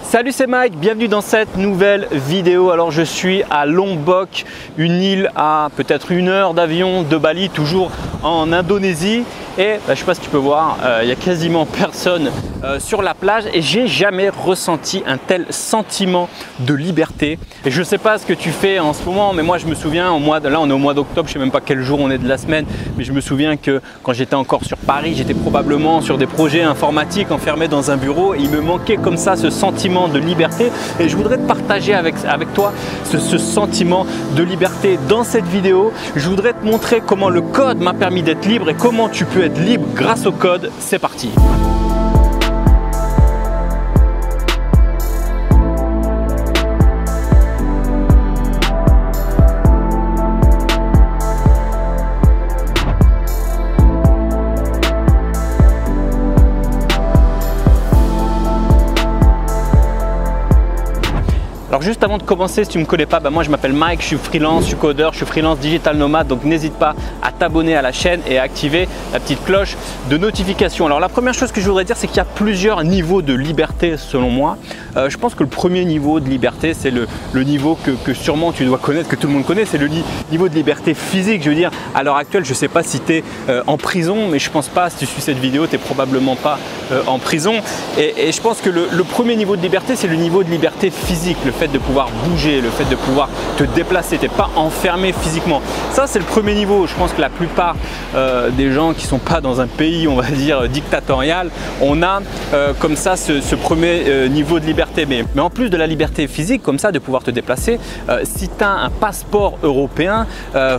Salut, c'est Mike, bienvenue dans cette nouvelle vidéo. Alors je suis à Lombok, une île à peut-être 1 heure d'avion de Bali, toujours en Indonésie. Et je ne sais pas si tu peux voir, il n'y a quasiment personne sur la plage et j'ai jamais ressenti un tel sentiment de liberté. Et je ne sais pas ce que tu fais en ce moment, mais moi je me souviens, là on est au mois d'octobre, je ne sais même pas quel jour on est de la semaine, mais je me souviens que quand j'étais encore sur Paris, j'étais probablement sur des projets informatiques enfermé dans un bureau et il me manquait comme ça ce sentiment de liberté. Et je voudrais te partager avec toi ce sentiment de liberté dans cette vidéo. Je voudrais te montrer comment le code m'a permis d'être libre et comment tu peux être libre grâce au code. C'est parti! Alors juste avant de commencer, si tu ne me connais pas, moi je m'appelle Mike, je suis freelance, je suis codeur, je suis freelance digital nomade, donc n'hésite pas à t'abonner à la chaîne et à activer la petite cloche de notification. Alors la première chose que je voudrais dire, c'est qu'il y a plusieurs niveaux de liberté selon moi. Je pense que le premier niveau de liberté, c'est le niveau que sûrement tu dois connaître, que tout le monde connaît, c'est le niveau de liberté physique. Je veux dire, à l'heure actuelle, je ne sais pas si tu es en prison, mais je ne pense pas, si tu suis cette vidéo, tu n'es probablement pas en prison. Et je pense que le premier niveau de liberté, c'est le niveau de liberté physique, le fait de pouvoir bouger, le fait de pouvoir te déplacer, tu n'es pas enfermé physiquement. Ça, c'est le premier niveau. Je pense que la plupart des gens qui ne sont pas dans un pays, on va dire, dictatorial, on a comme ça ce premier niveau de liberté. Mais en plus de la liberté physique, comme ça, de pouvoir te déplacer, si tu as un passeport européen,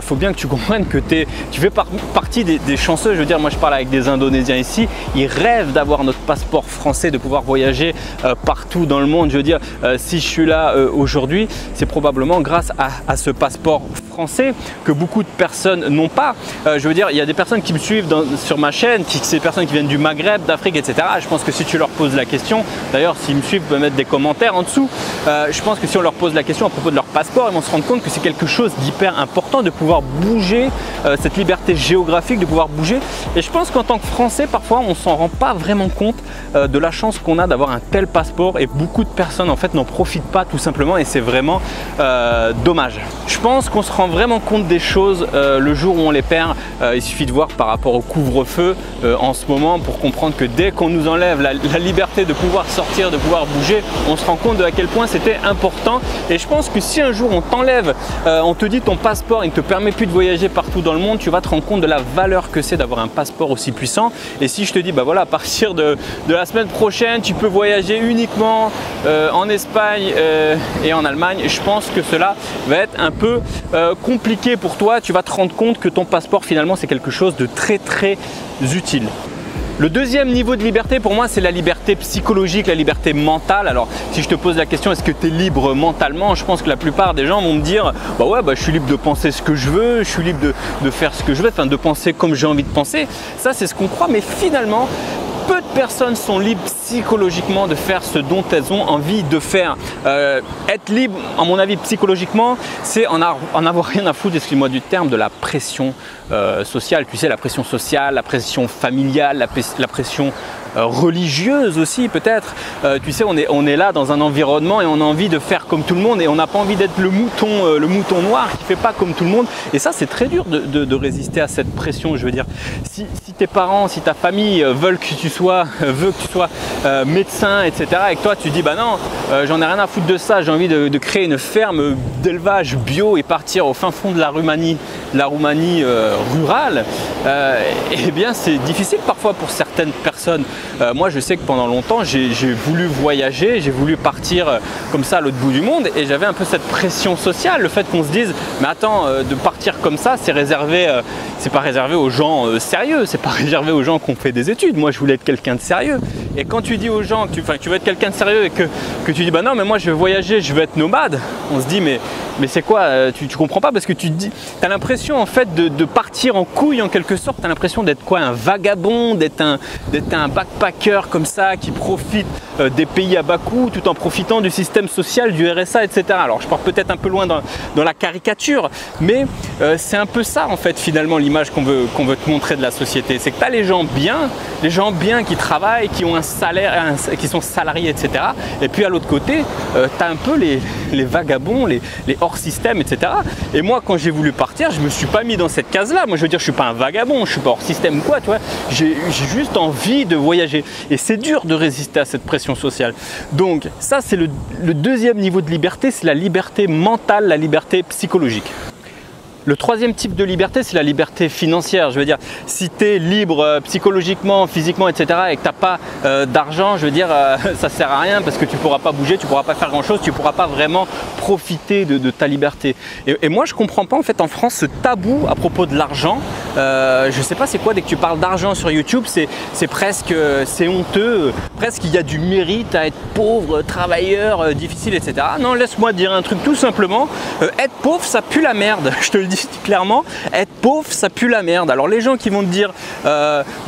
faut bien que tu comprennes que tu fais partie des chanceux. Je veux dire, moi je parle avec des Indonésiens ici, ils rêvent d'avoir notre passeport français, de pouvoir voyager partout dans le monde. Je veux dire, si je suis là aujourd'hui, c'est probablement grâce à ce passeport français que beaucoup de personnes n'ont pas. Je veux dire, il y a des personnes qui me suivent sur ma chaîne, ces personnes qui viennent du Maghreb, d'Afrique, etc. Je pense que si tu leur poses la question, d'ailleurs s'ils me suivent, ils peuvent mettre des commentaires en dessous. Je pense que si on leur pose la question à propos de leur passeport, ils vont se rendre compte que c'est quelque chose d'hyper important de pouvoir bouger, cette liberté géographique, de pouvoir bouger. Et je pense qu'en tant que Français, parfois, on ne s'en rend pas vraiment compte de la chance qu'on a d'avoir un tel passeport et beaucoup de personnes en fait n'en profitent pas tout simplement et c'est vraiment dommage. Je pense qu'on se rend vraiment compte des choses le jour où on les perd. Il suffit de voir par rapport au couvre-feu en ce moment pour comprendre que dès qu'on nous enlève la liberté de pouvoir sortir, de pouvoir bouger, on se rend compte de à quel point c'était important. Et je pense que si un jour on t'enlève, on te dit ton passeport, il ne te permet plus de voyager partout dans le monde, tu vas te rendre compte de la valeur que c'est d'avoir un passeport aussi puissant. Et si je te dis, voilà, à partir de la semaine prochaine, tu peux voyager uniquement en Espagne et en Allemagne, je pense que cela va être un peu compliqué pour toi. Tu vas te rendre compte que ton passeport finalement c'est quelque chose de très utile. Le deuxième niveau de liberté pour moi, c'est la liberté psychologique, la liberté mentale. Alors si je te pose la question, est-ce que tu es libre mentalement? Je pense que la plupart des gens vont me dire je suis libre de penser ce que je veux, je suis libre de faire ce que je veux, de penser comme j'ai envie de penser. Ça c'est ce qu'on croit, mais finalement peu de personnes sont libres psychologiquement de faire ce dont elles ont envie de faire. Être libre, à mon avis, psychologiquement, c'est en avoir rien à foutre, excuse-moi du terme, de la pression sociale. Tu sais, la pression sociale, la pression familiale, la pression religieuse aussi peut-être. Tu sais, on est là dans un environnement et on a envie de faire comme tout le monde et on n'a pas envie d'être le mouton noir qui ne fait pas comme tout le monde. Et ça, c'est très dur de résister à cette pression. Je veux dire, si tes parents, si ta famille veut que tu sois médecin, etc. et que toi tu dis non, j'en ai rien à foutre de ça, j'ai envie de créer une ferme d'élevage bio et partir au fin fond de la Roumanie rurale, eh bien c'est difficile parfois pour certaines personnes. Moi je sais que pendant longtemps j'ai voulu voyager, j'ai voulu partir comme ça à l'autre bout du monde et j'avais un peu cette pression sociale, le fait qu'on se dise mais attends, de partir comme ça c'est pas réservé aux gens sérieux, c'est pas réservé aux gens qui ont fait des études. Moi je voulais être quelqu'un de sérieux et quand tu dis aux gens que tu veux être quelqu'un de sérieux et que tu dis non mais moi je veux voyager, je veux être nomade, on se dit mais c'est quoi, tu comprends pas parce que tu as l'impression en fait de partir en couille en quelque sorte, tu as l'impression d'être quoi, un vagabond, d'être un backpackers comme ça qui profitent des pays à bas coût tout en profitant du système social, du RSA, etc. Alors je pars peut-être un peu loin dans la caricature, mais c'est un peu ça en fait finalement l'image qu'on veut te montrer de la société. C'est que tu as les gens bien qui travaillent, qui ont un salaire, qui sont salariés, etc. Et puis à l'autre côté, tu as un peu les vagabonds, les hors-système, etc. Et moi quand j'ai voulu partir, je me suis pas mis dans cette case-là. Moi je veux dire, je suis pas un vagabond, je suis pas hors-système ou quoi, tu vois. J'ai juste envie de voyager. Et c'est dur de résister à cette pression sociale. Donc ça c'est le deuxième niveau de liberté, c'est la liberté mentale, la liberté psychologique. Le troisième type de liberté, c'est la liberté financière. Je veux dire, si tu es libre psychologiquement, physiquement, etc. et que tu n'as pas d'argent, je veux dire, ça ne sert à rien parce que tu ne pourras pas bouger, tu ne pourras pas faire grand-chose, tu ne pourras pas vraiment profiter de ta liberté. Et moi, je ne comprends pas en fait en France ce tabou à propos de l'argent. Je ne sais pas c'est quoi, dès que tu parles d'argent sur YouTube, c'est presque c'est honteux, presque il y a du mérite à être pauvre, travailleur, difficile, etc. Non, laisse-moi dire un truc tout simplement, être pauvre, ça pue la merde, je te le dis clairement, être pauvre ça pue la merde. Alors les gens qui vont te dire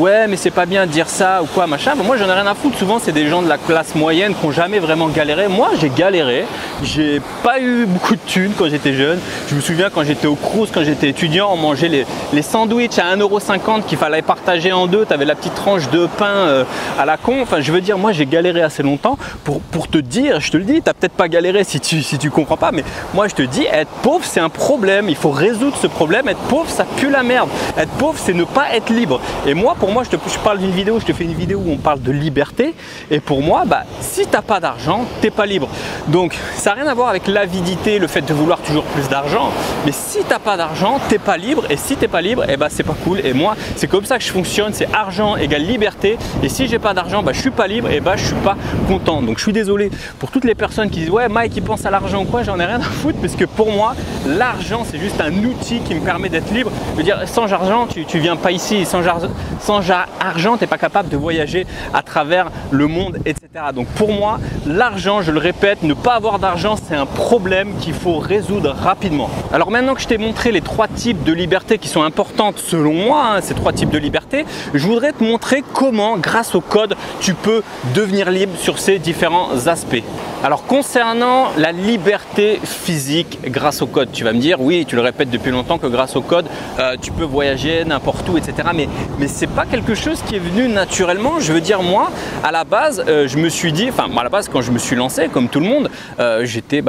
ouais mais c'est pas bien de dire ça ou quoi machin, moi j'en ai rien à foutre. Souvent c'est des gens de la classe moyenne qui n'ont jamais vraiment galéré. Moi j'ai galéré, j'ai pas eu beaucoup de thunes quand j'étais jeune. Je me souviens quand j'étais au Crous, quand j'étais étudiant, on mangeait les sandwichs à 1,50 € qu'il fallait partager en deux. Tu avais la petite tranche de pain à la con. Enfin je veux dire, moi j'ai galéré assez longtemps pour te dire, je te le dis, tu n'as peut-être pas galéré si tu comprends pas, mais moi je te dis, être pauvre c'est un problème, il faut résoudre ce problème. Être pauvre ça pue la merde. Être pauvre c'est ne pas être libre. Et moi pour moi je parle d'une vidéo, je te fais une vidéo où on parle de liberté, et pour moi si t'as pas d'argent t'es pas libre. Donc ça n'a rien à voir avec l'avidité, le fait de vouloir toujours plus d'argent, mais si t'as pas d'argent t'es pas libre, et si t'es pas libre c'est pas cool. Et moi c'est comme ça que je fonctionne, c'est argent égale liberté, et si j'ai pas d'argent je suis pas libre, et je suis pas content. Donc je suis désolé pour toutes les personnes qui disent ouais Mike il pense à l'argent ou quoi, j'en ai rien à foutre, parce que pour moi l'argent c'est juste un outil qui me permet d'être libre. Je veux dire, sans argent, tu viens pas ici. Sans argent, tu n'es pas capable de voyager à travers le monde, etc. Donc pour moi, l'argent, je le répète, ne pas avoir d'argent, c'est un problème qu'il faut résoudre rapidement. Alors maintenant que je t'ai montré les trois types de liberté qui sont importantes selon moi, ces trois types de liberté, je voudrais te montrer comment, grâce au code, tu peux devenir libre sur ces différents aspects. Alors concernant la liberté physique grâce au code, tu vas me dire oui, tu le répètes depuis longtemps que grâce au code tu peux voyager n'importe où, etc. Mais c'est pas quelque chose qui est venu naturellement. Je veux dire, moi à la base je me suis dit, à la base quand je me suis lancé comme tout le monde, j'étais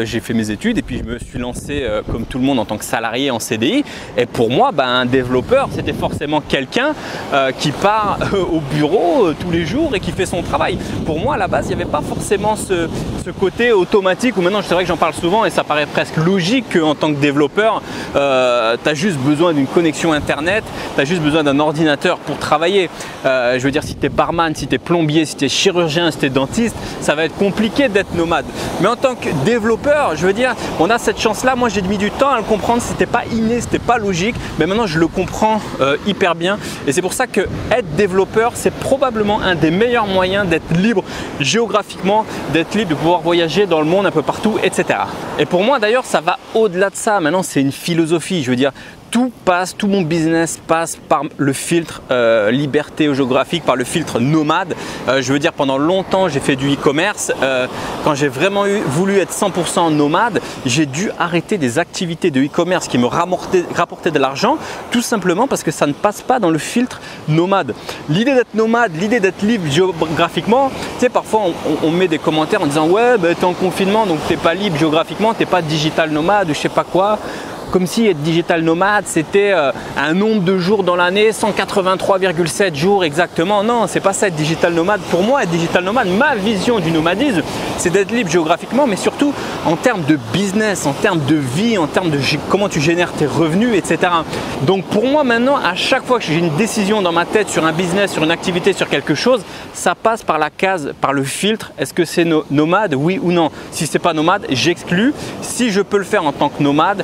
j'ai fait mes études et puis je me suis lancé comme tout le monde en tant que salarié en CDI. Et pour moi un développeur c'était forcément quelqu'un qui part au bureau tous les jours et qui fait son travail. Pour moi à la base il n'y avait pas forcément ce côté automatique où maintenant c'est vrai que j'en parle souvent et ça paraît presque logique qu'en tant que développeur tu as juste besoin d'une connexion internet, tu as juste besoin d'un ordinateur pour travailler. Je veux dire, si tu es barman, si tu es plombier, si tu es chirurgien, si tu es dentiste, ça va être compliqué d'être nomade. Mais en tant que développeur, je veux dire, on a cette chance là. Moi j'ai mis du temps à le comprendre, c'était pas inné, c'était pas logique, mais maintenant je le comprends hyper bien. Et c'est pour ça que être développeur c'est probablement un des meilleurs moyens d'être libre géographiquement, d'être libre de pouvoir voyager dans le monde un peu partout, etc. Et pour moi d'ailleurs ça va au-delà de ça. Maintenant c'est une philosophie, je veux dire, tout mon business passe par le filtre liberté géographique, par le filtre nomade. Je veux dire, pendant longtemps j'ai fait du e-commerce. Quand j'ai vraiment voulu être 100% nomade, j'ai dû arrêter des activités de e-commerce qui me rapportaient de l'argent, tout simplement parce que ça ne passe pas dans le filtre nomade. L'idée d'être nomade, l'idée d'être libre géographiquement, tu sais, parfois on met des commentaires en disant ouais tu es en confinement donc tu n'es pas libre géographiquement, tu n'es pas digital nomade ou je sais pas quoi. Comme si être digital nomade c'était un nombre de jours dans l'année, 183,7 jours exactement. Non, c'est pas ça être digital nomade. Pour moi, être digital nomade, ma vision du nomadisme, c'est d'être libre géographiquement, mais surtout en termes de business, en termes de vie, en termes de comment tu génères tes revenus, etc. Donc pour moi maintenant, à chaque fois que j'ai une décision dans ma tête sur un business, sur une activité, sur quelque chose, ça passe par la case, par le filtre. Est-ce que c'est nomade, oui ou non? Si c'est pas nomade, j'exclus. Si je peux le faire en tant que nomade,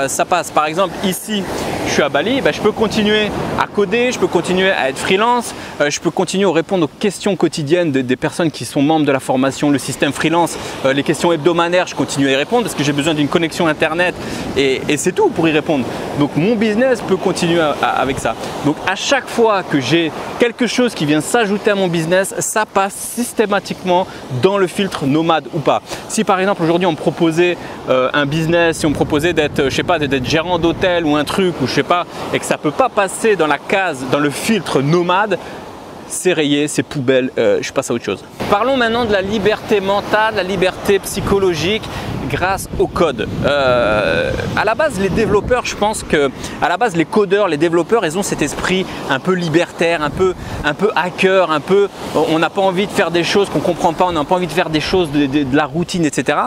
ça passe. Par exemple ici je suis à Bali, je peux continuer à coder, je peux continuer à être freelance, je peux continuer à répondre aux questions quotidiennes des personnes qui sont membres de la formation, le système freelance, les questions hebdomadaires, je continue à y répondre parce que j'ai besoin d'une connexion internet et c'est tout pour y répondre. Donc mon business peut continuer avec ça. Donc à chaque fois que j'ai quelque chose qui vient s'ajouter à mon business, ça passe systématiquement dans le filtre nomade ou pas. Si par exemple aujourd'hui on me proposait un business, si on me proposait d'être, je sais pas, d'être gérant d'hôtel ou un truc ou je sais pas, et que ça peut pas passer dans la case, dans le filtre nomade, c'est rayé, c'est poubelle, je passe à autre chose. Parlons maintenant de la liberté mentale, la liberté psychologique grâce au code. À la base, les développeurs, je pense que à la base, les codeurs, les développeurs, ils ont cet esprit un peu libertaire, un peu hacker, un peu on n'a pas envie de faire des choses qu'on ne comprend pas, on n'a pas envie de faire des choses de la routine, etc.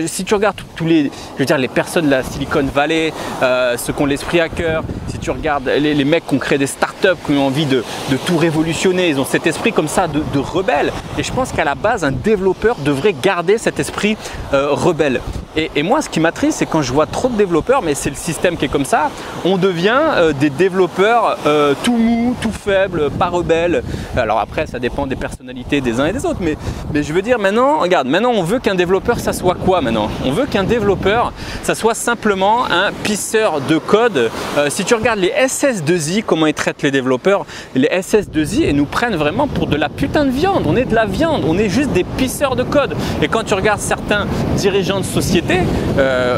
Si tu regardes tous les, je veux dire, les personnes de la Silicon Valley, ceux qui ont l'esprit hacker, si tu regardes les mecs qui ont créé des startups, qui ont envie de tout révolutionner, ils ont cet esprit comme ça de rebelle. Et je pense qu'à la base, un développeur devrait garder cet esprit rebelle. Et moi, ce qui m'attriste, c'est quand je vois trop de développeurs, mais c'est le système qui est comme ça, on devient des développeurs tout mous, tout faibles, pas rebelles. Alors après, ça dépend des personnalités des uns et des autres, mais je veux dire maintenant, regarde, maintenant on veut qu'un développeur, ça soit quoi maintenant? On veut qu'un développeur, ça soit simplement un pisseur de code. Si tu regardes les SS2I, comment ils traitent les développeurs, les SS2I, ils nous prennent vraiment pour de la putain de viande. On est de la viande, on est juste des pisseurs de code. Et quand tu regardes certains dirigeants de société,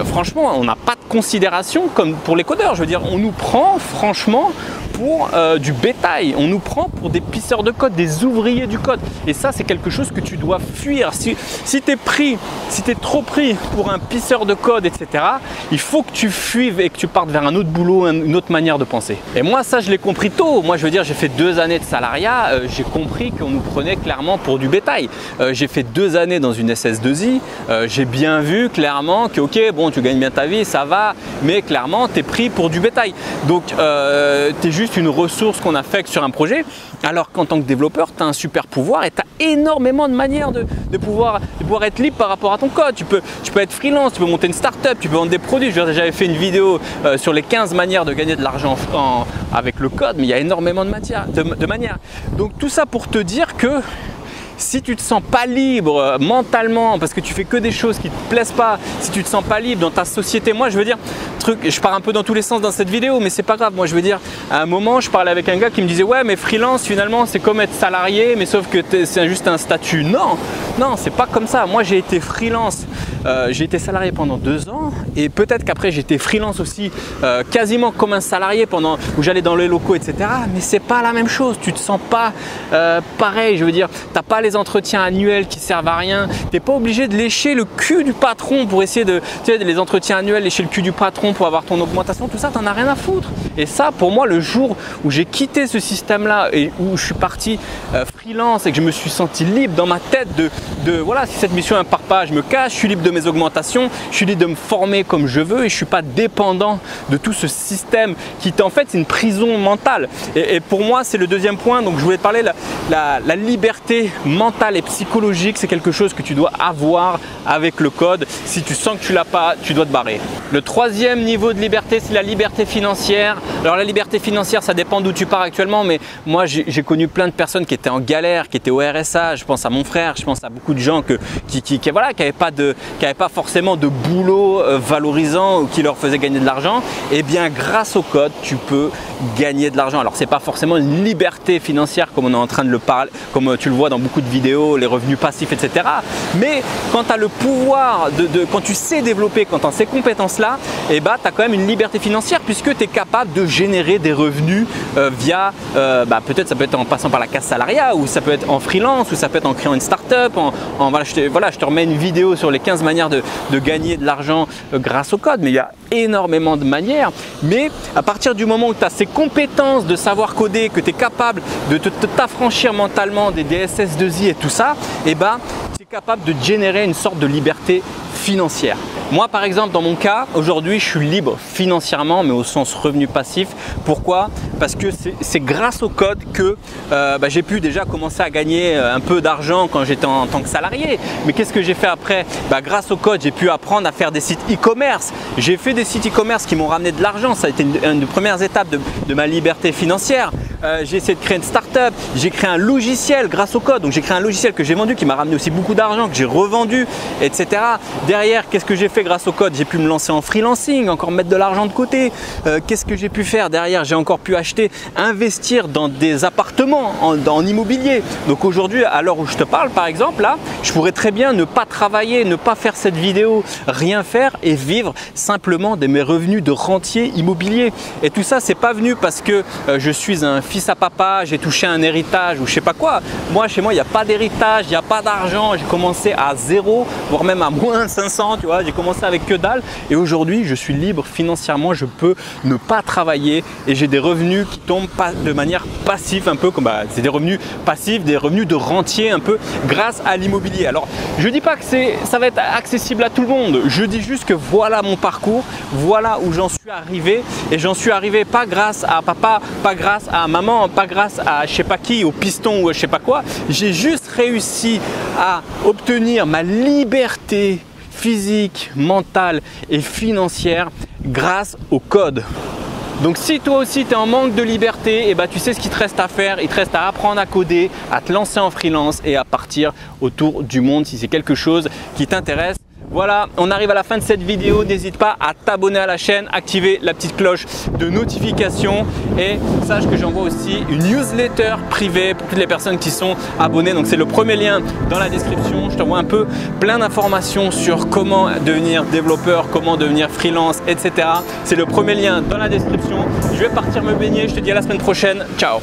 franchement, on n'a pas de considération comme pour les codeurs. Je veux dire, on nous prend franchement pour du bétail, on nous prend pour des pisseurs de code, des ouvriers du code. Et ça, c'est quelque chose que tu dois fuir. Si tu es trop pris pour un pisseur de code, etc., il faut que tu fuives et que tu partes vers un autre boulot, une autre manière de penser. Et moi, ça, je l'ai compris tôt. Moi, je veux dire, j'ai fait 2 années de salariat, j'ai compris qu'on nous prenait clairement pour du bétail. J'ai fait 2 années dans une SS2I, j'ai bien vu clairement que, ok, bon, tu gagnes bien ta vie, ça va, mais clairement, tu es pris pour du bétail. Donc, tu es juste une ressource qu'on affecte sur un projet, alors qu'en tant que développeur, tu as un super pouvoir et tu as énormément de manières de pouvoir être libre par rapport à ton code. Tu peux être freelance, tu peux monter une start-up, tu peux vendre des produits. J'avais fait une vidéo sur les 15 manières de gagner de l'argent avec le code, mais il y a énormément de manières. Donc tout ça pour te dire que si tu ne te sens pas libre mentalement parce que tu fais que des choses qui ne te plaisent pas, si tu ne te sens pas libre dans ta société, moi je veux dire, je pars un peu dans tous les sens dans cette vidéo, mais c'est pas grave. Moi je veux dire, à un moment je parlais avec un gars qui me disait ouais mais freelance finalement c'est comme être salarié mais sauf que c'est juste un statut. Non, c'est pas comme ça. Moi j'ai été freelance, j'ai été salarié pendant 2 ans et peut-être qu'après j'ai été freelance aussi quasiment comme un salarié où j'allais dans les locaux, etc. Mais c'est pas la même chose, tu te sens pas pareil. Je veux dire, t'as pas les entretiens annuels qui servent à rien, t'es pas obligé de lécher le cul du patron pour essayer de, tu sais, les entretiens annuels, lécher le cul du patron pour avoir ton augmentation, tout ça, t'en as rien à foutre. Et ça, pour moi, le jour où j'ai quitté ce système-là et où je suis parti freelance et que je me suis senti libre dans ma tête voilà, si cette mission ne part pas, je me cache, je suis libre de mes augmentations, je suis libre de me former comme je veux et je suis pas dépendant de tout ce système qui en fait c'est une prison mentale. Et pour moi, c'est le deuxième point. Donc je voulais te parler la liberté mentale et psychologique, c'est quelque chose que tu dois avoir avec le code. Si tu sens que tu l'as pas, tu dois te barrer. Le troisième niveau de liberté, c'est la liberté financière. Alors la liberté financière, ça dépend d'où tu pars actuellement, mais moi j'ai connu plein de personnes qui étaient en galère, qui étaient au RSA. Je pense à mon frère, je pense à beaucoup de gens qui n'avaient pas forcément de boulot valorisant ou qui leur faisait gagner de l'argent. Et bien grâce au code, tu peux gagner de l'argent. Alors c'est pas forcément une liberté financière comme on est en train de le parler, comme tu le vois dans beaucoup de vidéos, les revenus passifs, etc. Mais quand tu as le pouvoir, quand tu sais développer, quand tu as ces compétences-là, tu as quand même une liberté financière puisque tu es capable de générer des revenus via, peut-être ça peut être en passant par la case salariat ou ça peut être en freelance ou ça peut être en créant une start-up. Je te remets une vidéo sur les 15 manières de gagner de l'argent grâce au code, mais il y a énormément de manières. Mais à partir du moment où tu as ces compétences de savoir coder, que tu es capable de t'affranchir mentalement des SS2I et tout ça, tu es capable de générer une sorte de liberté financière. Moi par exemple dans mon cas, aujourd'hui je suis libre financièrement mais au sens revenu passif. Pourquoi? Parce que c'est grâce au code que j'ai pu déjà commencer à gagner un peu d'argent quand j'étais en tant que salarié. Mais qu'est-ce que j'ai fait après? Grâce au code, j'ai pu apprendre à faire des sites e-commerce. J'ai fait des sites e-commerce qui m'ont ramené de l'argent. Ça a été une des premières étapes de ma liberté financière. J'ai essayé de créer une start-up. J'ai créé un logiciel grâce au code. Donc j'ai créé un logiciel que j'ai vendu qui m'a ramené aussi beaucoup d'argent, que j'ai revendu, etc. Derrière, qu'est-ce que j'ai fait grâce au code? J'ai pu me lancer en freelancing, encore mettre de l'argent de côté. Qu'est-ce que j'ai pu faire derrière? J'ai encore pu acheter, investir dans des appartements, en immobilier. Donc aujourd'hui, à l'heure où je te parle, par exemple, là, je pourrais très bien ne pas travailler, ne pas faire cette vidéo, rien faire et vivre simplement de mes revenus de rentier immobilier. Et tout ça, c'est pas venu parce que je suis un fils à papa, j'ai touché un héritage ou je sais pas quoi. Moi, chez moi, il n'y a pas d'héritage, il n'y a pas d'argent. J'ai commencé à zéro, voire même à moins 500, tu vois. J'ai commencé avec que dalle et aujourd'hui, je suis libre financièrement. Je peux ne pas travailler et j'ai des revenus qui tombent de manière passive, un peu comme c'est des revenus passifs, des revenus de rentier un peu grâce à l'immobilier. Alors, je dis pas que ça va être accessible à tout le monde. Je dis juste que voilà mon parcours, voilà où j'en suis arrivé et j'en suis arrivé pas grâce à papa, pas grâce à maman, pas grâce à je sais pas qui, au piston ou je sais pas quoi. J'ai juste réussi à obtenir ma liberté physique, mentale et financière grâce au code. Donc si toi aussi tu es en manque de liberté, tu sais ce qu'il te reste à faire. Il te reste à apprendre à coder, à te lancer en freelance et à partir autour du monde si c'est quelque chose qui t'intéresse. Voilà, on arrive à la fin de cette vidéo. N'hésite pas à t'abonner à la chaîne, activer la petite cloche de notification et sache que j'envoie aussi une newsletter privée pour toutes les personnes qui sont abonnées. Donc c'est le premier lien dans la description. Je t'envoie un peu plein d'informations sur comment devenir développeur, comment devenir freelance, etc. C'est le premier lien dans la description. Je vais partir me baigner. Je te dis à la semaine prochaine. Ciao!